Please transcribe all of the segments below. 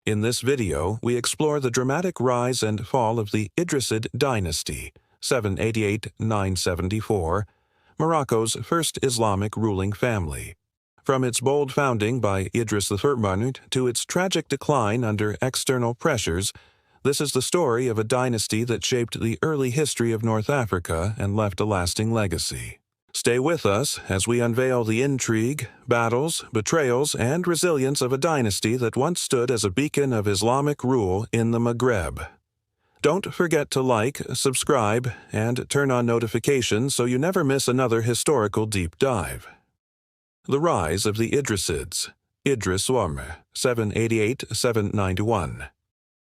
In this video, we explore the dramatic rise and fall of the Idrisid Dynasty, 788–974, Morocco's first Islamic ruling family. From its bold founding by Idris I to its tragic decline under external pressures, this is the story of a dynasty that shaped the early history of North Africa and left a lasting legacy. Stay with us as we unveil the intrigue, battles, betrayals, and resilience of a dynasty that once stood as a beacon of Islamic rule in the Maghreb. Don't forget to like, subscribe, and turn on notifications so you never miss another historical deep dive. The rise of the Idrisids, Idris I, 788–791.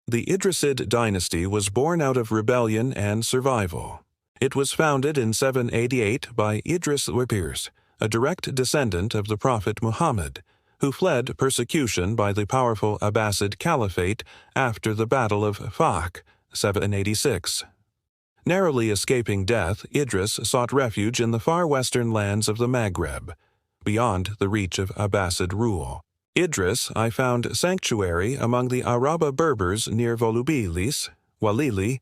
The Idrisid dynasty was born out of rebellion and survival. It was founded in 788 by Idris I, a direct descendant of the Prophet Muhammad, who fled persecution by the powerful Abbasid Caliphate after the Battle of Fakh, 786. Narrowly escaping death, Idris sought refuge in the far western lands of the Maghreb, beyond the reach of Abbasid rule. Idris I found sanctuary among the Araba Berbers near Volubilis, Walili,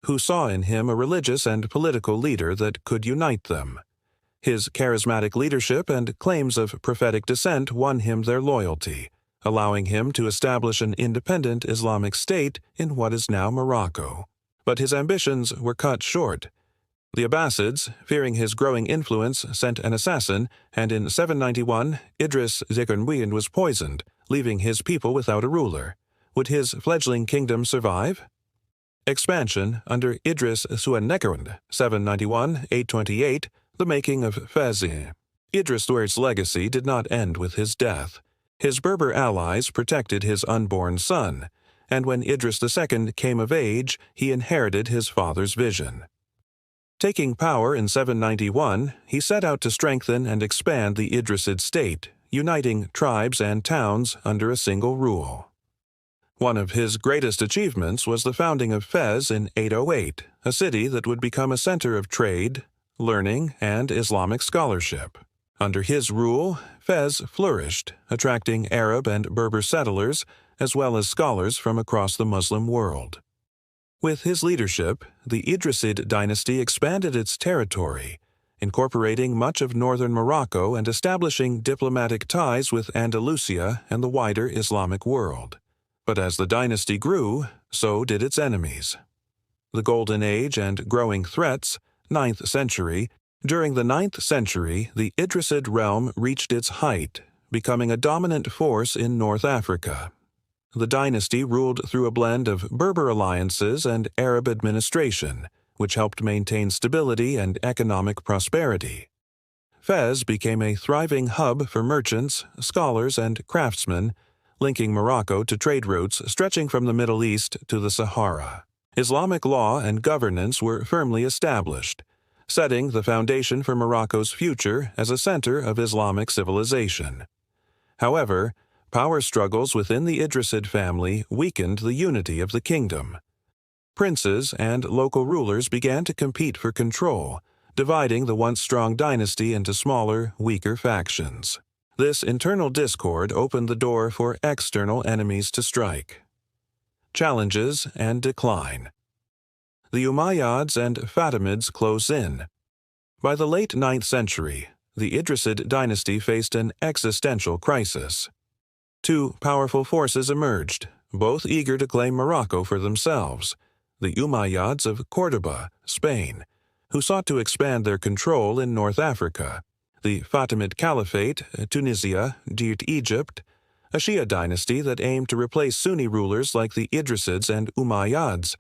who saw in him a religious and political leader that could unite them. His charismatic leadership and claims of prophetic descent won him their loyalty, allowing him to establish an independent Islamic state in what is now Morocco. But his ambitions were cut short. The Abbasids, fearing his growing influence, sent an assassin, and in 791, Idris Zikrnwiin was poisoned, leaving his people without a ruler. Would his fledgling kingdom survive? Expansion under Idris Suanekarund, 791–828, the making of Fez. Idris II's legacy did not end with his death. His Berber allies protected his unborn son, and when Idris II came of age, he inherited his father's vision. Taking power in 791, he set out to strengthen and expand the Idrisid state, uniting tribes and towns under a single rule. One of his greatest achievements was the founding of Fez in 808, a city that would become a center of trade, learning, and Islamic scholarship. Under his rule, Fez flourished, attracting Arab and Berber settlers, as well as scholars from across the Muslim world. With his leadership, the Idrisid dynasty expanded its territory, incorporating much of northern Morocco and establishing diplomatic ties with Andalusia and the wider Islamic world. But as the dynasty grew, so did its enemies. The Golden Age and growing threats, 9th century. During the 9th century, the Idrisid realm reached its height, becoming a dominant force in North Africa. The dynasty ruled through a blend of Berber alliances and Arab administration, which helped maintain stability and economic prosperity. Fez became a thriving hub for merchants, scholars, and craftsmen, linking Morocco to trade routes stretching from the Middle East to the Sahara. Islamic law and governance were firmly established, setting the foundation for Morocco's future as a center of Islamic civilization. However, power struggles within the Idrisid family weakened the unity of the kingdom. Princes and local rulers began to compete for control, dividing the once strong dynasty into smaller, weaker factions. This internal discord opened the door for external enemies to strike. Challenges and decline. The Umayyads and Fatimids close in. By the late 9th century, the Idrisid dynasty faced an existential crisis. Two powerful forces emerged, both eager to claim Morocco for themselves: the Umayyads of Cordoba, Spain, who sought to expand their control in North Africa; the Fatimid Caliphate, Tunisia, Egypt, a Shia dynasty that aimed to replace Sunni rulers like the Idrisids and Umayyads.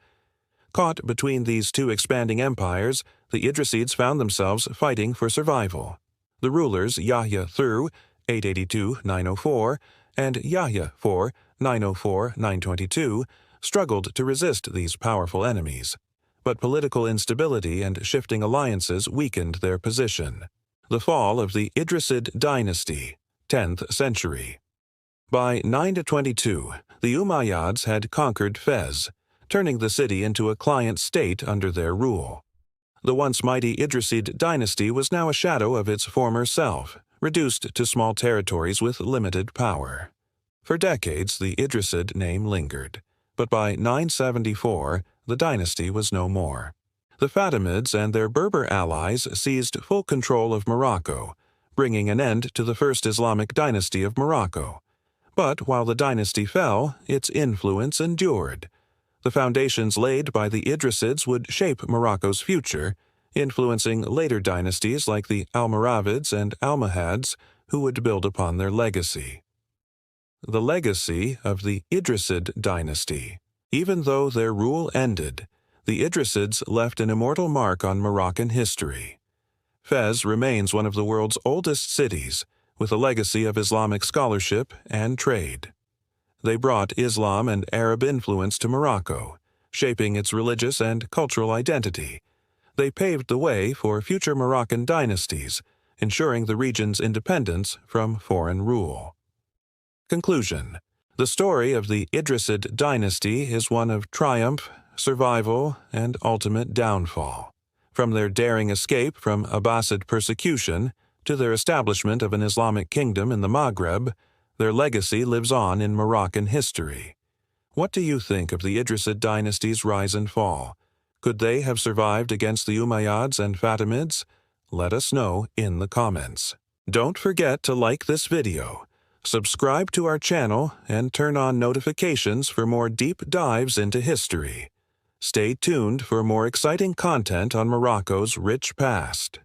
Caught between these two expanding empires, the Idrisids found themselves fighting for survival. The rulers Yahya III, 882–904, and Yahya IV, 904–922, struggled to resist these powerful enemies, but political instability and shifting alliances weakened their position. The fall of the Idrisid dynasty, 10th century. By 922, the Umayyads had conquered Fez, turning the city into a client state under their rule. The once mighty Idrisid dynasty was now a shadow of its former self, reduced to small territories with limited power. For decades, the Idrisid name lingered, but by 974, the dynasty was no more. The Fatimids and their Berber allies seized full control of Morocco, bringing an end to the first Islamic dynasty of Morocco. But while the dynasty fell, its influence endured. The foundations laid by the Idrisids would shape Morocco's future, influencing later dynasties like the Almoravids and Almohads, who would build upon their legacy. The legacy of the Idrisid dynasty. Even though their rule ended, the Idrisids left an immortal mark on Moroccan history. Fez remains one of the world's oldest cities, with a legacy of Islamic scholarship and trade. They brought Islam and Arab influence to Morocco, shaping its religious and cultural identity. They paved the way for future Moroccan dynasties, ensuring the region's independence from foreign rule. Conclusion. The story of the Idrisid dynasty is one of triumph, survival, and ultimate downfall. From their daring escape from Abbasid persecution to their establishment of an Islamic kingdom in the Maghreb, their legacy lives on in Moroccan history. What do you think of the Idrisid dynasty's rise and fall? Could they have survived against the Umayyads and Fatimids? Let us know in the comments. Don't forget to like this video, subscribe to our channel, and turn on notifications for more deep dives into history. Stay tuned for more exciting content on Morocco's rich past.